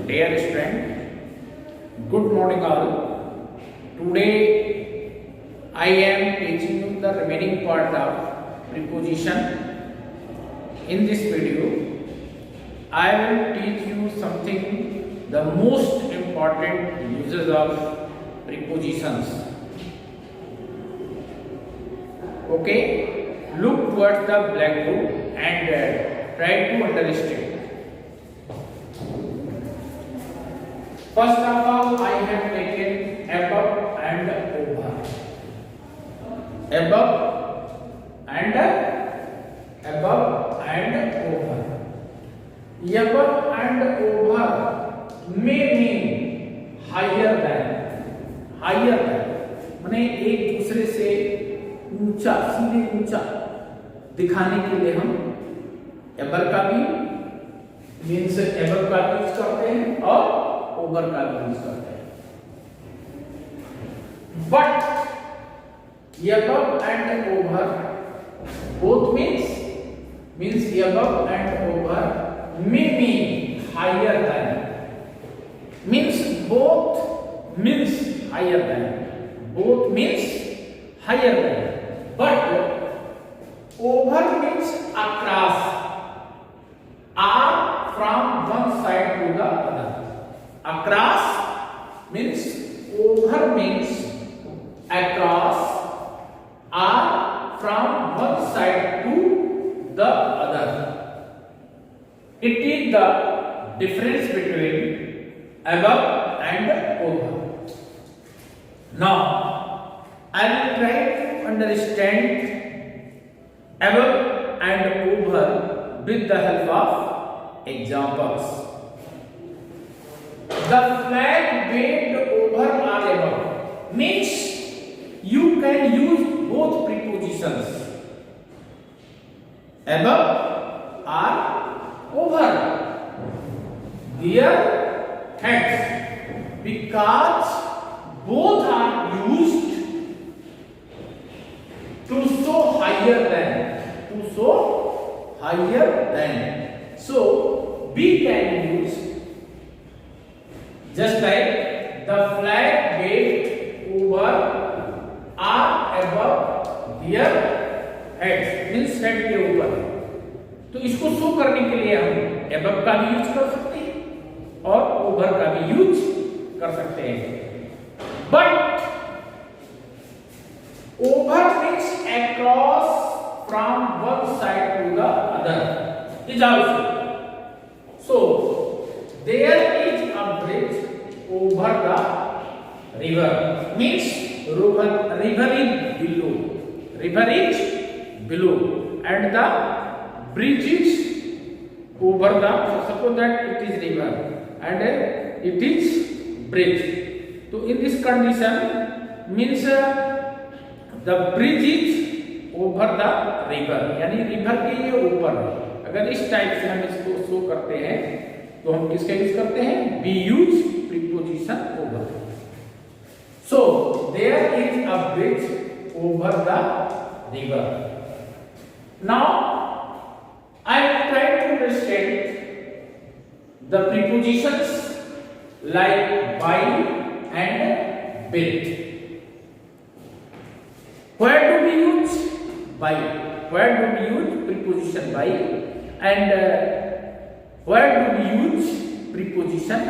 Dear student, good morning all. Today I am teaching you the remaining part of preposition. In this video, I will teach you something, the most important uses of prepositions. Okay, look towards the blackboard and try to understand. First of all, I have taken above and over. Above and over. Above and over may mean higher than. माने एक दूसरे से ऊंचा, सीधे ऊंचा दिखाने के लिए हम above का भी मीन्स above का यूज करते हैं और ओवर का यूज करते हैं. But above and over both means above and over may mean higher than, means both means higher than, but over means across, or from one side to the other. Across means, over means across or from one side to the other. It is the difference between above and over. Now I will try to understand above and over with the help of examples. The flag waved over or above means you can use both prepositions, above or over. Their heads, because both are used to show higher than, so we can use just like the flag waved over or above their heads, means head के ऊपर. तो इसको show करने के लिए हम above का भी यूज कर सकते हैं और over का भी यूज कर सकते हैं. But over means across from one side to the other is also. So there is a bridge over the river, means river is below and the bridge is over the, suppose that it is river and it is bridge. So in this condition means the bridge is over the river, यानी river के ये ऊपर है. अगर इस type से हम इसको शो करते हैं तो हम किसका यूज करते हैं? We use preposition over. So there is a bridge over the river. Now I will try to understand the prepositions like by and with. Where do we use by? Where do we use preposition by? And where do we use preposition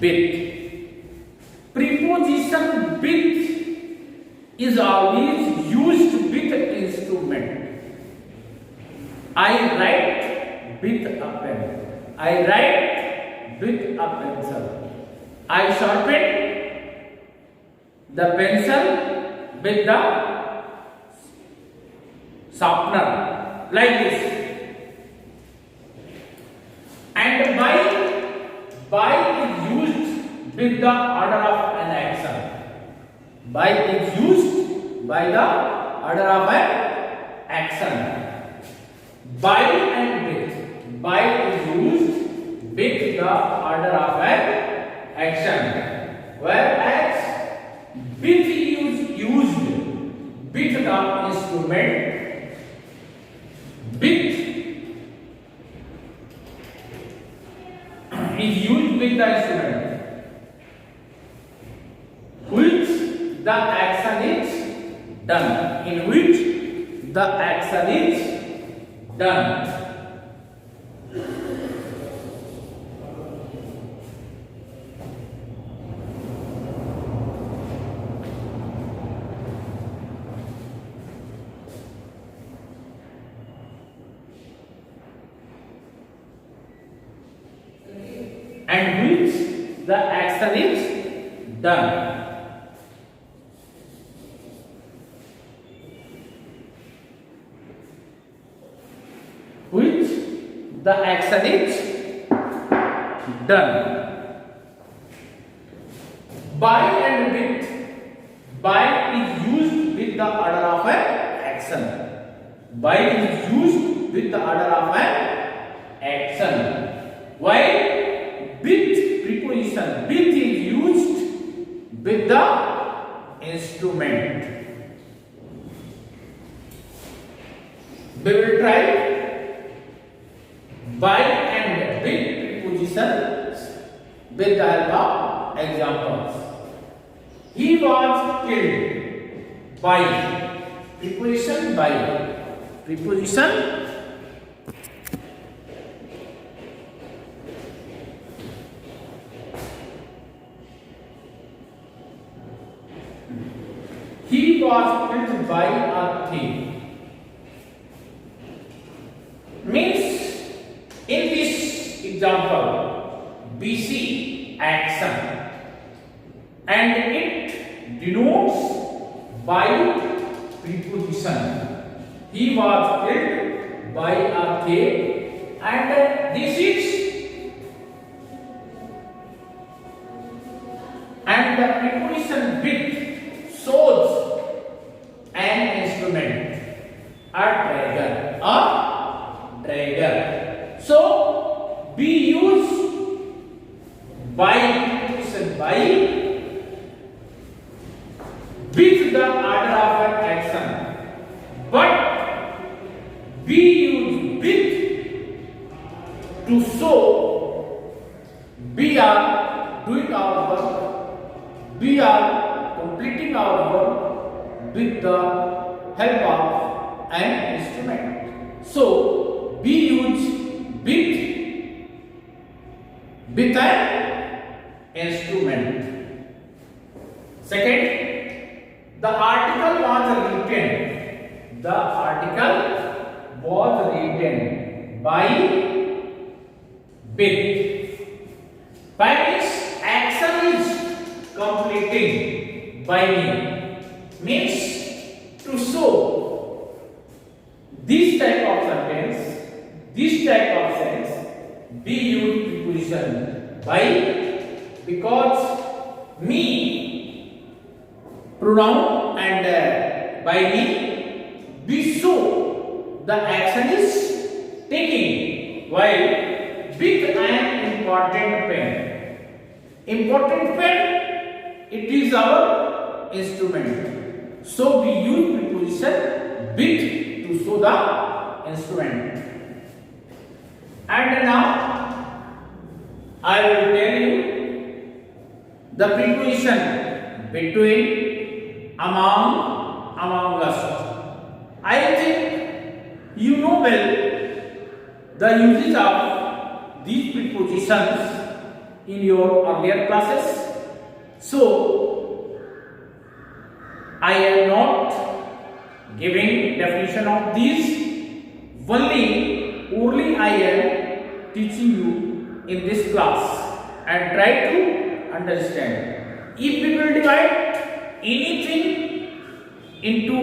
with? Preposition with is always used with instrument. I write with a pen. I write with a pencil. I sharpen the pencil with the sharpener, like this. And by is used with the order of an action. By is used by the order of an action. By and with. By is used with the order of an action. Whereas with is used with the instrument. With is used with the instrument which the action is done, in which the action is done. And which the action is done. Which the action is done. By and with. By is used with the order of an action. By is used with the order of an action. While with preposition, with is used with the instrument. We will try by and with prepositions with the help of examples. He was killed by. Preposition by. Preposition he was killed by a thief. Means in this example BC action and it denotes by preposition. He was killed by a thief and this is and the preposition with shows an instrument, a dragger, So we use by preposition by with the order of an action, but we use with to show we are doing our work, we are completing our work with the help of an instrument. So we use with an instrument. Second, the article was written. The article was written by with. By means action is completing by me. Means to show this type of sentence, we use preposition by because me pronoun and by me we show the action is taking while with an important pen. Important pen, it is our instrument. So we use preposition with to show the instrument. And now I will tell you the preposition between, among us. I think you know well the usage of these prepositions in your earlier classes. So I am not giving definition of these, only I am teaching you in this class and try to understand. If we will divide anything into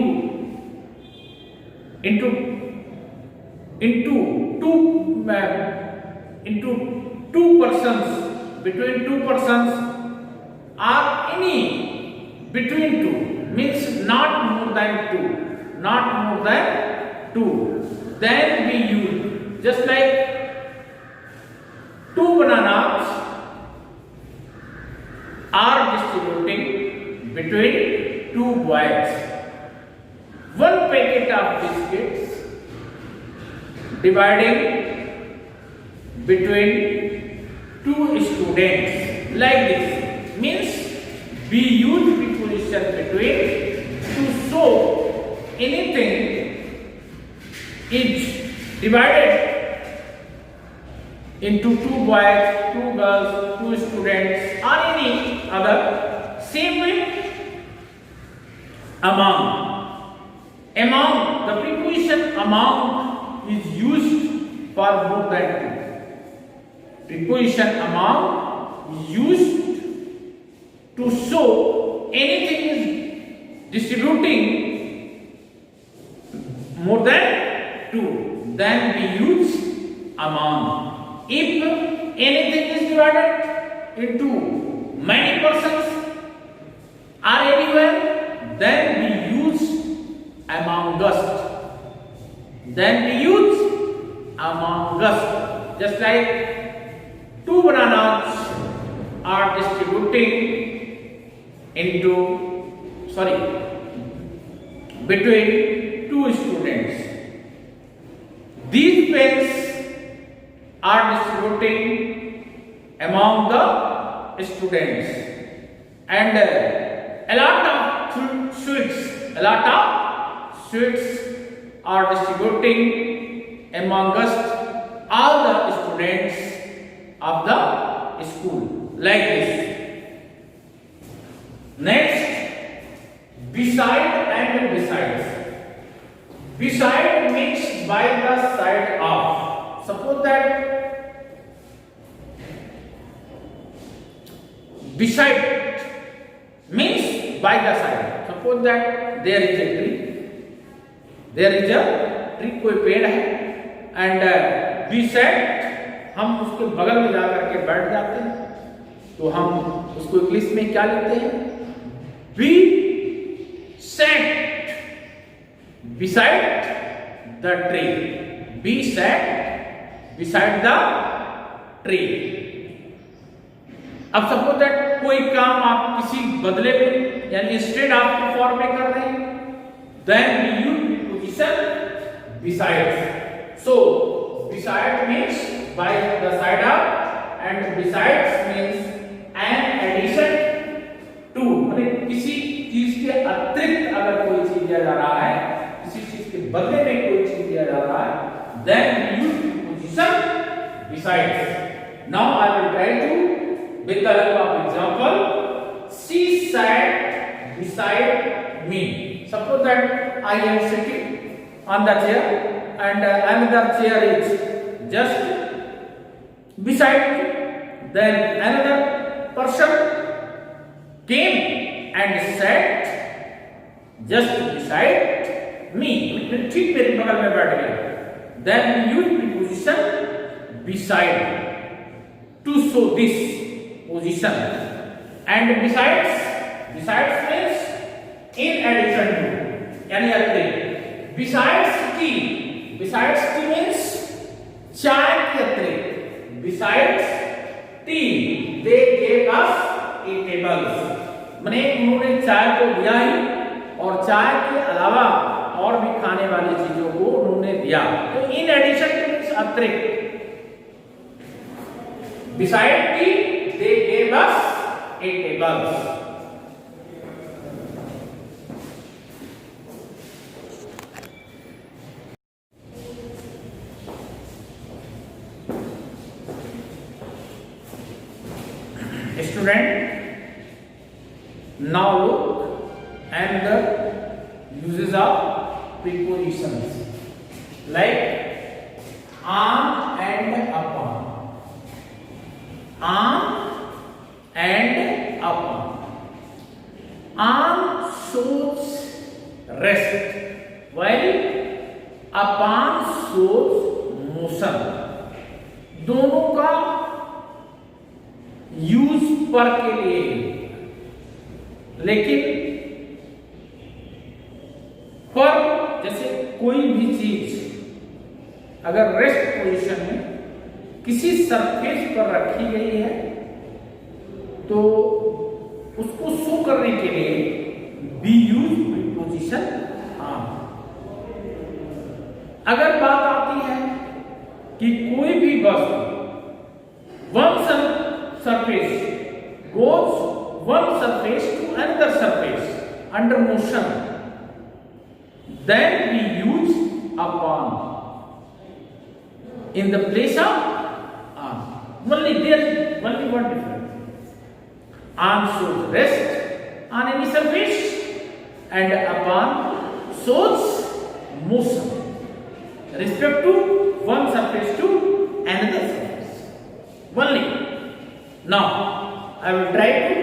two persons, between two persons or any between two, means not more than two, then we use just like two bananas are distributing between two boys. One packet of biscuits dividing between two students, like this. Means we use preposition between to show anything is divided into two boys, two girls, two students, or any other. Same way, among. Among, the preposition among is used for more than two. Preposition among is used to show anything is distributing more than two. Then we use among. If anything is divided into many persons or anywhere, then we use amongst. Then we use amongst. Just like two bananas are distributing between two students. These pens are distributing among the students, and a lot of sweets are distributing amongst all the students of the school, like this. Next, beside and besides. Beside means by the side of. Suppose that beside means by the side. Suppose that there is a tree. There is a tree, कोई पेड़ है, and beside हम उसके बगल में जाकर के बैठ जाते हैं, तो हम उसको इंग्लिश में क्या लिखते हैं? Be sat beside the tree. Be sat beside the tree. अब सपोज दैट कोई काम आप किसी बदले में यानी इंस्टेड आप परफॉर्म में कर रहे हैं, then we use preposition besides. So beside means by the side of, and besides means an addition to. मतलब किसी चीज के अतिरिक्त अगर कोई चीज दिया जा रहा है, किसी चीज के बदले में कोई चीज दिया जा रहा है, then we use preposition besides. Now I will try to with the help of example. She sat beside me. Suppose that I am sitting on the chair and another chair is just beside me. Then another person came and sat just beside me. ठीक मेरे बगल में बैठ गया. Then we use preposition beside to show this position. And besides means in addition to, यानी अतिरिक्त. Besides tea means चाय के अतिरिक्त. Besides tea, they gave us eatables. माने उन्होंने चाय को दिया ही, और चाय के अलावा और भी खाने वाली चीजों को उन्होंने दिया. तो in addition to means अतिरिक्त. Beside tea, they gave us eatables. Student, now look and the uses of prepositions like on and upon. On and upon. On shows rest, while upon shows motion. दोनों का use पर के लिए, लेकिन पर जैसे कोई भी चीज अगर रेस्ट पोजीशन में किसी सरफेस पर रखी गई है तो उसको शो करने के लिए बी यूज प्रीपोजिशन ऑन. अगर बात आती है कि कोई भी वस्तु वंश surface goes one surface to another surface under motion, then we use upon in the place of on. Only there only one difference. On shows rest on any surface and upon shows motion respect to one surface to another surface. Only. Now I will try to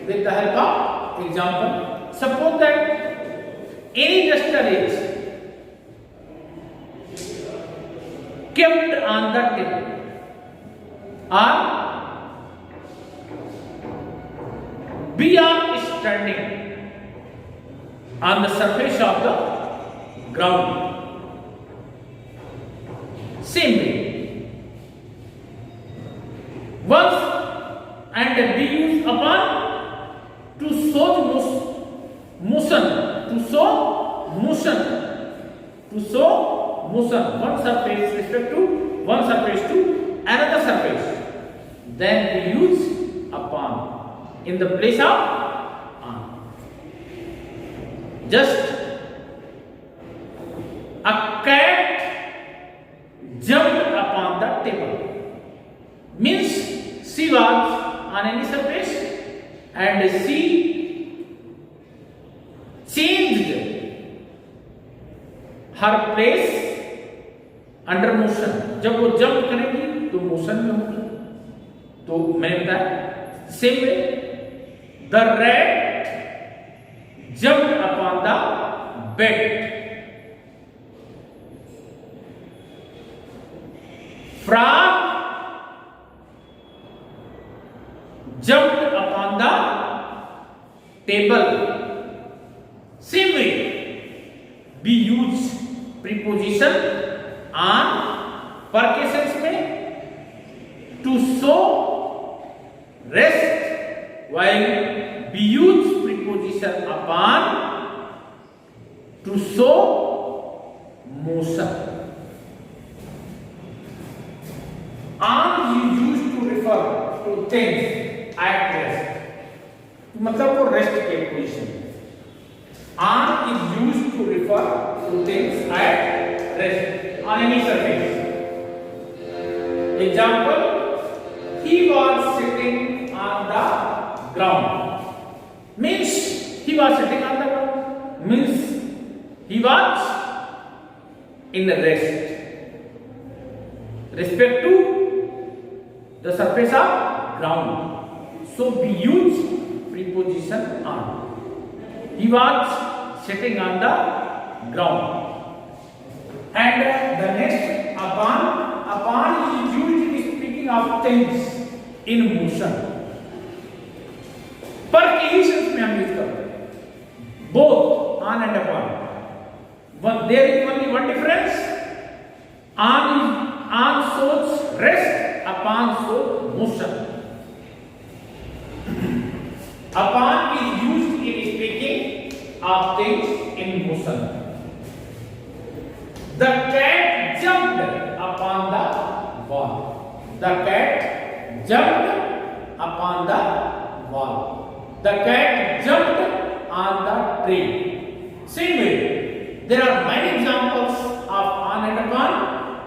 with the help of example. Suppose that any duster is kept on the table or we are standing on the surface of the ground. Same way. Once and be used upon to show motion, to show motion, one surface respect to one surface to another surface. Then we use upon in the place of on. Just a cat jumped upon the table means she was on any surface and she changed her place under motion. जब वो jump करेगी तो motion में होगी. तो मैंने बताया same way the rat jump upon the bed. Frog jumped upon the table. Same way, we use preposition on per cases में to show rest, while we use preposition upon to show motion. On you use to refer to things at rest. मतलब वो rest के position. On is used to refer to things at rest on any surface. Example: he was sitting on the ground. Means he was sitting on the ground. Means he was in rest. Respect to the surface of ground. So we use preposition on. He was sitting on the ground. And the next upon. Upon is used in speaking of things in motion. पर conditions में हम use करते हैं. Both on and upon. But there is only one difference. On shows rest. Upon shows motion. Upon is used in speaking of things in motion. The cat jumped upon the wall. The cat jumped upon the wall. The cat jumped on the tree. Same way, there are many examples of on and upon,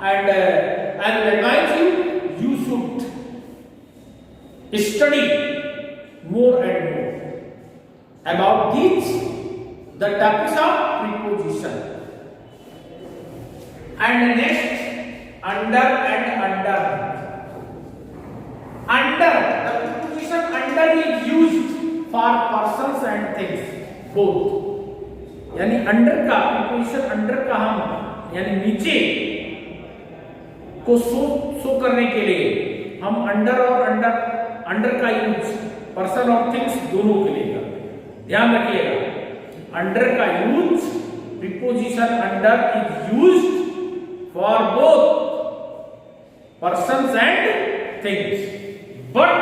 and I will advise you, you should study more and more about these, the topics of preposition. And next, under and underneath. Under, the preposition under is used for persons and things both. यानी under का preposition under का हम यानी नीचे को show करने के लिए हम अंडर और अंडर का यूज पर्सन और थिंग्स दोनों के लिए करते हैं. ध्यान रखिएगा, अंडर का use preposition under is used for both persons and things, but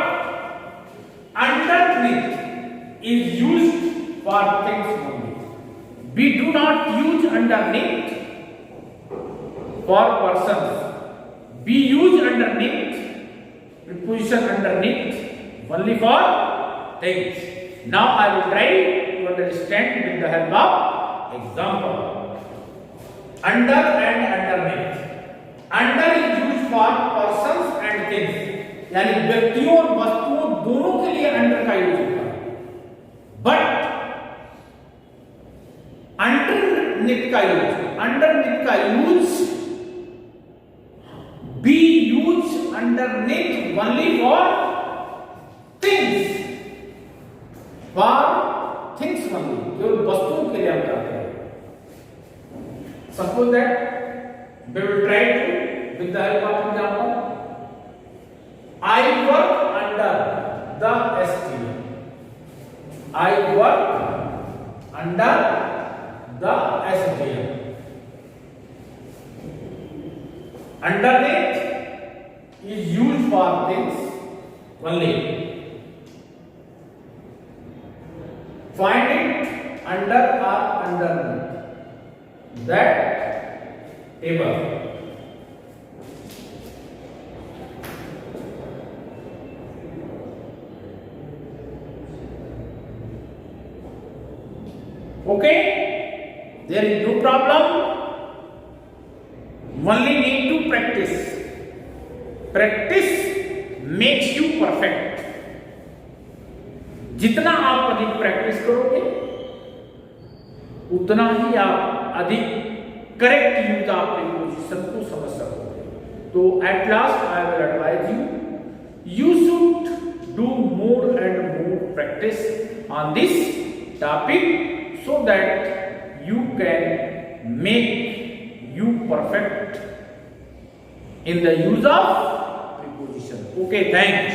underneath is used for things only. We do not use underneath for persons. We use underneath, preposition underneath only for things. Now I will try to understand with the help of example. Under and underneath. Under is used for persons and things, यानी व्यक्तियों और वस्तुओं दोनों के लिए under का use होता है. बट अंडरनीथ का use B use underneath only for things, only, केवल वस्तुओं के लिए हम करते हैं. Suppose that we will try to with the help of example. I work under the STM. I work under the STM. Underneath is used for things only. Find it under or underneath that table. Okay, there is no problem. Only need to practice. Practice makes you perfect. जितना आप अधिक practice करोगे उतना ही आप अधिक correct use of preposition को समझ सकोगे. तो at last I will advise you should do more and more practice on this topic so that you can make you perfect in the use of preposition. Okay, thanks.